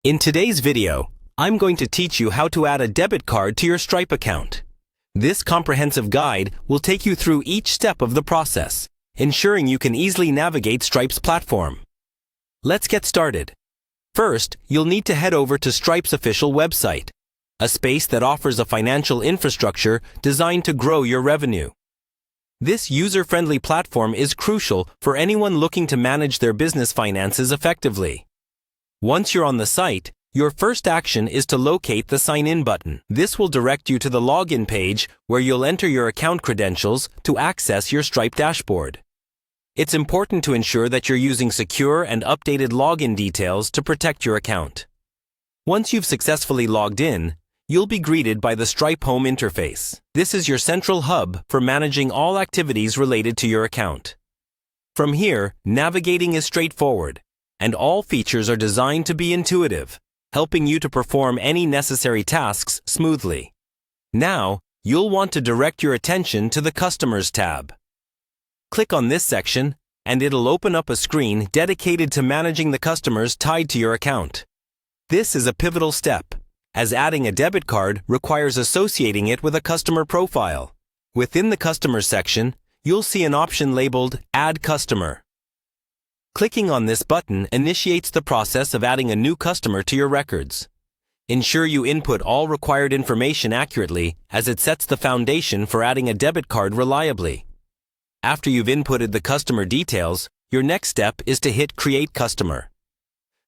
In today's video, I'm going to teach you how to add a debit card to your Stripe account. This comprehensive guide will take you through each step of the process, ensuring you can easily navigate Stripe's platform. Let's get started. First, you'll need to head over to Stripe's official website, a space that offers a financial infrastructure designed to grow your revenue. This user-friendly platform is crucial for anyone looking to manage their business finances effectively. Once you're on the site, your first action is to locate the Sign In button. This will direct you to the login page where you'll enter your account credentials to access your Stripe dashboard. It's important to ensure that you're using secure and updated login details to protect your account. Once you've successfully logged in, you'll be greeted by the Stripe Home interface. This is your central hub for managing all activities related to your account. From here, navigating is straightforward, and all features are designed to be intuitive, helping you to perform any necessary tasks smoothly. Now, you'll want to direct your attention to the Customers tab. Click on this section, and it'll open up a screen dedicated to managing the customers tied to your account. This is a pivotal step, as adding a debit card requires associating it with a customer profile. Within the Customers section, you'll see an option labeled Add Customer. Clicking on this button initiates the process of adding a new customer to your records. Ensure you input all required information accurately, as it sets the foundation for adding a debit card reliably. After you've inputted the customer details, your next step is to hit Create Customer.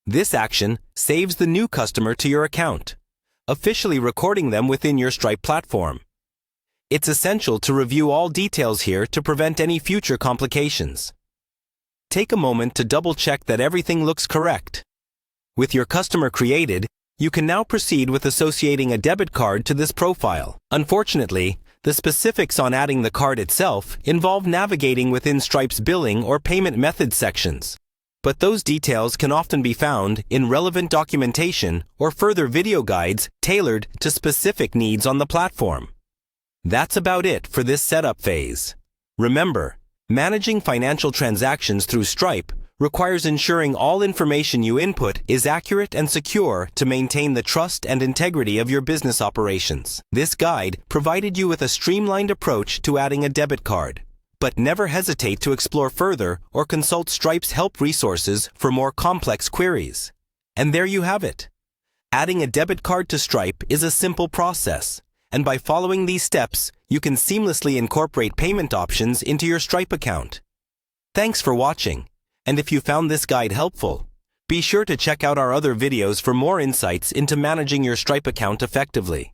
This action saves the new customer to your account, officially recording them within your Stripe platform. It's essential to review all details here to prevent any future complications. Take a moment to double-check that everything looks correct. With your customer created, you can now proceed with associating a debit card to this profile. Unfortunately, the specifics on adding the card itself involve navigating within Stripe's billing or payment methods sections. But those details can often be found in relevant documentation or further video guides tailored to specific needs on the platform. That's about it for this setup phase. Remember, managing financial transactions through Stripe requires ensuring all information you input is accurate and secure to maintain the trust and integrity of your business operations. This guide provided you with a streamlined approach to adding a debit card, but never hesitate to explore further or consult Stripe's help resources for more complex queries. And there you have it. Adding a debit card to Stripe is a simple process, and by following these steps, you can seamlessly incorporate payment options into your Stripe account. Thanks for watching, and if you found this guide helpful, be sure to check out our other videos for more insights into managing your Stripe account effectively.